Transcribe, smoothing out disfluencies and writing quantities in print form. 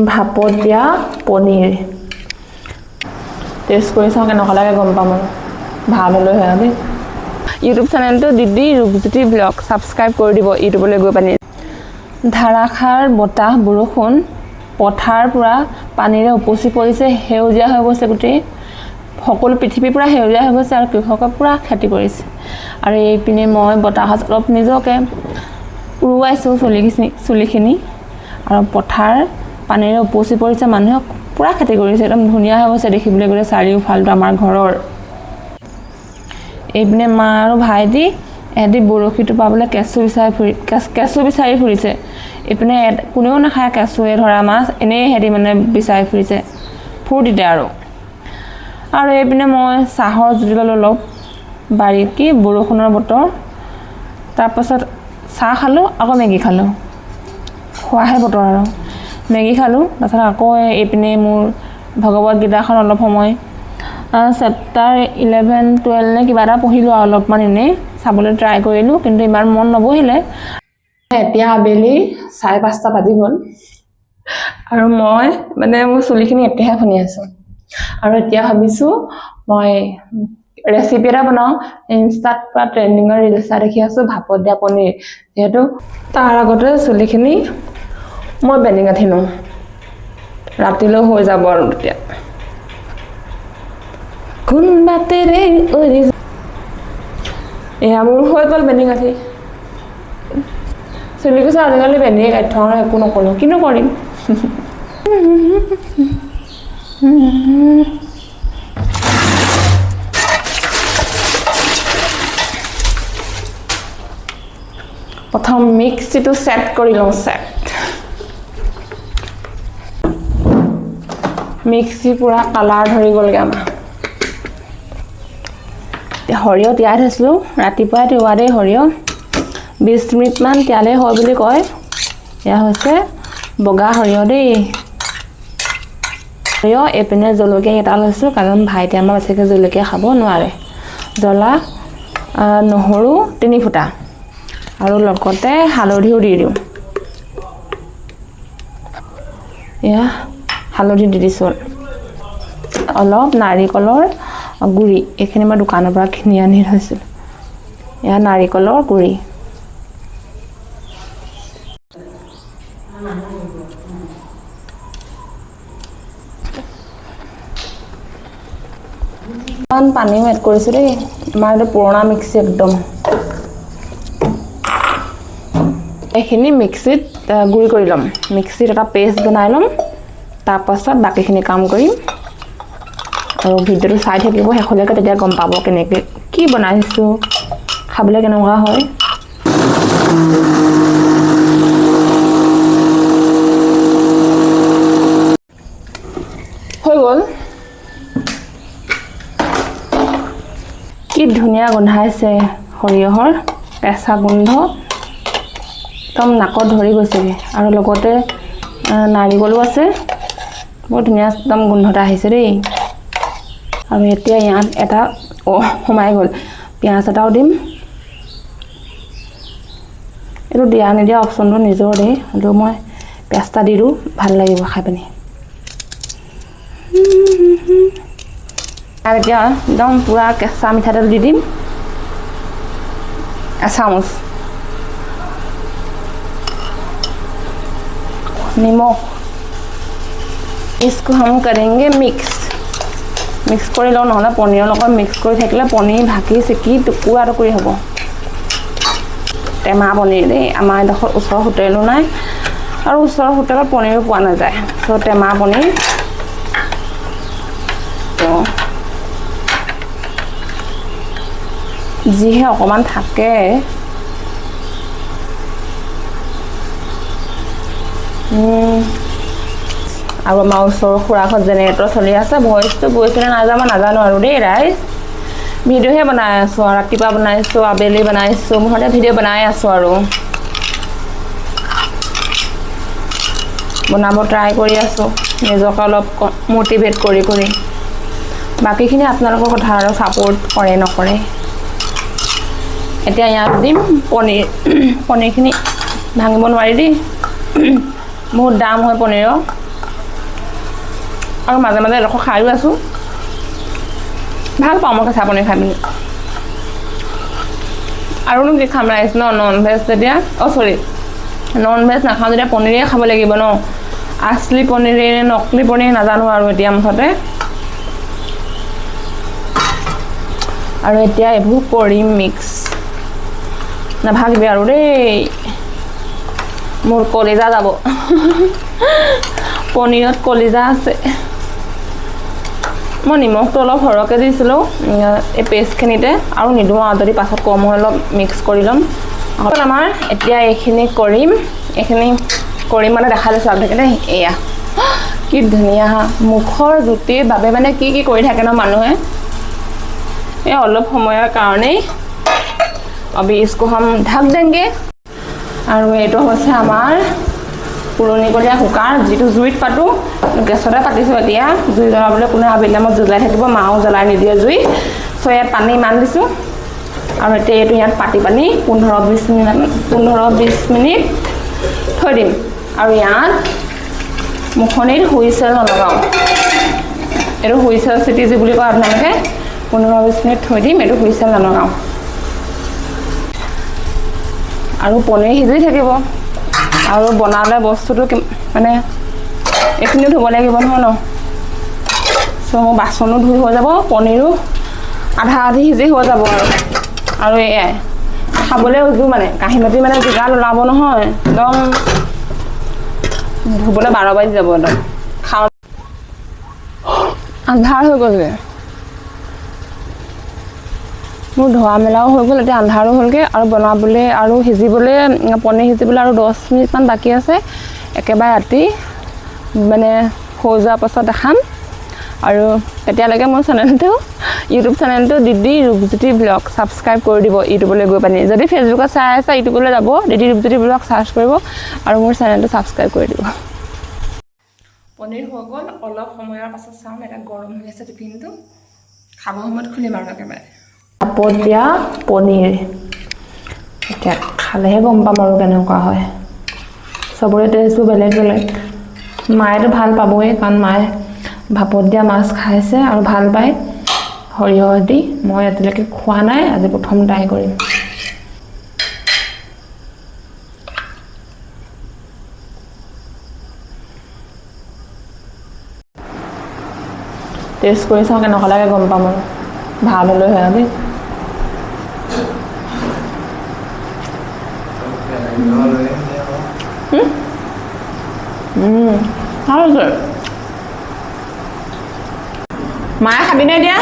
ভাপত দিয়া পনীৰ টেষ্ট কৰি চাওঁ কেনেকুৱা লাগে গম পাম আৰু ভাল হ'লে হয় দেই ইউটিউব চেনেলটো দিদি ৰূপজ্যোতি ব্লগ ছাবস্ক্ৰাইব কৰি দিব ইউটিউবলৈ গৈ পানি ধাৰাসাৰ বতাহ বৰষুণ পথাৰ পুৰা পানীৰে উপচি পৰিছে সেউজীয়া হৈ গৈছে গোটেই সকলো পৃথিৱী পুৰা সেউজীয়া হৈ গৈছে আৰু কৃষকে পুৰা খেতি কৰিছে আৰু এইপিনে মই বতাহত অলপ নিজকে উৰুৱাইছোঁ চুলিখিনি আৰু পথাৰ পানীৰে উপচি পৰিছে মানুহে পুৰা খেতি কৰিছে একদম ধুনীয়া হৈ গৈছে দেখিবলৈ গ'লে চাৰিওফালটো আমাৰ ঘৰৰ এইপিনে মা আৰু ভাইটি এহেঁতি বৰশীটো পাবলৈ কেঁচু বিচাৰি ফুৰিছে এইপিনে কোনেও নাখায় কেঁচুৱে ধৰা মাছ এনেই এহেঁতি মানে বিচাৰি ফুৰিছে ফূৰ্তিতে আৰু এইপিনে মই চাহৰ জুতি ল'লোঁ অলপ বাৰীত কি বৰষুণৰ বতৰ তাৰপাছত চাহ খালোঁ আকৌ মেগী খালোঁ খোৱাহে বতৰ আৰু মেগী খালোঁ তাৰপাছত আকৌ এইপিনে মোৰ ভগৱত গীতাখন অলপ সময় চেপ্টাৰ 11-12 নে কিবা এটা পঢ়িলোঁ আৰু অলপমান এনেই চাবলৈ ট্ৰাই কৰিলোঁ কিন্তু ইমান মন নবহিলে এতিয়া আবেলি 5:30 বাজি গ'ল আৰু মই মানে মোৰ চুলিখিনি এতিয়াহে শুনি আছোঁ আৰু এতিয়া ভাবিছোঁ মই ৰেচিপি এটা বনাওঁ ইনষ্টাত পুৰা ট্ৰেণ্ডিঙৰ ৰিলছ এটা দেখি আছোঁ ভাপত দিয়া পনীৰ যিহেতু তাৰ আগতে চুলিখিনি মই বেনি গাঁঠি লওঁ ৰাতিলৈ হৈ যাব আৰু তেতিয়া কোন বাটেৰে উৰি এয়া মোৰ হৈ গ'ল বেনি গাঁঠি চুলি কৈছে আজিকালি বেনিয়ে গাঁঠি থওঁ আৰু একো নকৰোঁ কিনো কৰিম প্ৰথম মিক্সিটো সেট কৰি লওঁ মিক্সি পুৰা কালাৰ ধৰি গ'লগৈ আমাৰ সৰিয়হ তিয়াই থৈছিলোঁ ৰাতিপুৱাই তিওৱা দেই সৰিয়হ 20 মিনিটমান তিয়ালে হয় বুলি কয় এয়া হৈছে বগা সৰিয়হ দেই সৰিয়হ এইপিনে জলকীয়া এটা লৈছোঁ কাৰণ ভাইটি আমাৰ বেছিকৈ জলকীয়া খাব নোৱাৰে জ্বলা নহৰু 3 ফুটা আৰু লগতে হালধিও দি দিওঁ এয়া হালধি দি দিছোঁ অলপ নাৰিকলৰ গুড়ি এইখিনি মই দোকানৰ পৰা কিনি আনি থৈছিলোঁ এয়া নাৰিকলৰ গুড়ি পানীও এড কৰিছোঁ দেই আমাৰ এইটো পুৰণা মিক্সি একদম এইখিনি মিক্সিত গুড়ি কৰি ল'ম মিক্সিত এটা পেষ্ট বনাই ল'ম তাৰপাছত বাকীখিনি কাম কৰিম আৰু ভিডিঅ'টো চাই থাকিব শেষলৈকে তেতিয়া গম পাব কেনেকৈ কি বনাইছোঁ খাবলৈ কেনেকুৱা হয় হৈ গ'ল কি ধুনীয়া গোন্ধাইছে সৰিয়হৰ কেঁচা গোন্ধ একদম নাকত ধৰি গৈছেগৈ আৰু লগতে নাৰিকলো আছে বৰ ধুনীয়া একদম গোন্ধ এটা আহিছে দেই আৰু এতিয়া ইয়াত এটা সোমাই গ'ল পিঁয়াজ এটাও দিম এইটো দিয়া নিদিয়া অপশ্যনটো নিজৰ দেই কিন্তু মই পিঁয়াজটা দি দিওঁ ভাল লাগিব খাই পিনি আৰু এতিয়া একদম পুৰা কেঁচা মিঠাতেল দি দিম এচামুচ निमक इसको हम करेंगे मिक्स कर लो ना पनीर मिक्स कर थकिले पनीर ढाकी सेकी टुकुरा टुकुरी हम टेमा पनीर दे आम ऊर होटेलो ना और ऊर होटेल पनीर पा ना जाए तो टेमा पनीर तो जिहे अकमान थाके আৰু আমাৰ ওচৰৰ খুৰাঘৰত জেনেৰেটৰ চলি আছে ভইচটো গৈছিলে নাজানো আৰু দেই ৰাইজ ভিডিঅ'হে বনাই আছোঁ আৰু ৰাতিপুৱা বনাইছোঁ আবেলি বনাইছোঁ মুঠতে ভিডিঅ' বনাই আছোঁ আৰু বনাব ট্ৰাই কৰি আছোঁ নিজকে অলপ মটিভেট কৰি বাকীখিনি আপোনালোকৰ কথা আৰু ছাপোৰ্ট কৰে নকৰে এতিয়া ইয়াত দিম পনীৰখিনি ভাঙিব নোৱাৰি দেই বহুত দাম হয় পনীৰৰ আৰু মাজে মাজে এডোখৰ খায়ো আছোঁ ভাল পাওঁ মই কেঁচা পনীৰ খাই পিনি আৰুনো কি খাম ৰাইচ ন নন ভেজ যেতিয়া চৰি নন ভেজ নাখাওঁ যেতিয়া পনীৰে খাব লাগিব ন আছলি পনীৰে নে নকলি পনীৰ নাজানো আৰু এতিয়া মুঠতে আৰু এতিয়া এইবোৰ কৰিম মিক্স নাভাগিবি আৰু দেই মোৰ কলিজা যাব পনীৰত কলিজা আছে মই নিমখটো অলপ সৰহকৈ দিছিলোঁ এই পেষ্টখিনিতে আৰু নিদিওঁ আৰু যদি পাছত কম হয় অলপ মিক্স কৰি ল'ম আমাৰ এতিয়া এইখিনি কৰিম মানে দেখা লৈছোঁ আপোনালোকে দেই এয়া কি ধুনীয়া মুখৰ জুতিৰ বাবে মানে কি কৰি থাকে ন মানুহে এই অলপ সময়ৰ কাৰণেই अभी इसको हम ढक देंगे और এইটো হৈছে আমাৰ পুৰণিকলীয়া কুকাৰ যিটো জুইত পাতোঁ গেছতে পাতিছোঁ এতিয়া জুই জ্বলাবলৈ কোনো আবেলি টাইমত জ্বলাই থাকিব মাও জ্বলাই নিদিয়ে জুই চ' ইয়াত পানী ইমান দিছোঁ আৰু এতিয়া এইটো ইয়াত পানী 15-20 মিনিট থৈ দিম আৰু ইয়াত মুখনিত হুইচেল নলগাওঁ এইটো হুইচেল চিটি যি বুলি কয় আপোনালোকে 15-20 মিনিট থৈ দিম এইটো হুইচেল নলগাওঁ আৰু পনীৰ সিজি থাকিব আৰু বনালে বস্তুটো মানে এইখিনিও ধুব লাগিব নহয় ন চ' বাচনো ধুই হৈ যাব পনীৰো আধা আধি সিজি হৈ যাব আৰু এয়াই খাবলৈ উজু মানে কাঁহী মাটি মানে জিগা ওলাব নহয় একদম ধুবলৈ 12 বাজি যাব একদম খাওঁ আন্ধাৰ হৈ গ'লগৈ মোৰ ধোৱা মেলাও হৈ গ'ল এতিয়া আন্ধাৰো হ'লগৈ আৰু বনাবলৈ আৰু সিজিবলৈ পনীৰ সিজিবলৈ আৰু 10 মিনিটমান বাকী আছে একেবাৰে ৰাতি মানে হৈ যোৱাৰ পাছত দেখাম আৰু তেতিয়ালৈকে মোৰ চেনেলটো ইউটিউব চেনেলটো দিদি ৰূপজ্যোতি ব্লগ ছাবস্ক্ৰাইব কৰি দিব ইউটিউবলৈ গৈ পানি যদি ফেচবুকত চাই আছে ইউটিউবলৈ যাব দিদি ৰূপজ্যোতি ব্লগ চাৰ্চ কৰিব আৰু মোৰ চেনেলটো ছাবস্ক্ৰাইব কৰি দিব পনীৰ হৈ গ'ল অলপ সময়ৰ পাছত চাম এটা গৰম হৈ আছে টিফিনটো খাব সময়ত খুলিম আৰু একেবাৰে ভাপত দিয়া পনীৰ এতিয়া খালেহে গম পাম আৰু কেনেকুৱা হয় চবৰে টেষ্টবোৰ বেলেগ বেলেগ মায়েতো ভাল পাবই কাৰণ মায়ে ভাপত দিয়া মাছ খাইছে আৰু ভাল পায় সৰিয়হ দি মই এতিয়ালৈকে খোৱা নাই আজি প্ৰথম ট্ৰাই কৰিম টেষ্ট কৰি চাওঁ কেনেকুৱা লাগে গম পাম আৰু ভাল হ'লে হয় আমি ভাল হৈছে মায়ে খাবি নে এতিয়া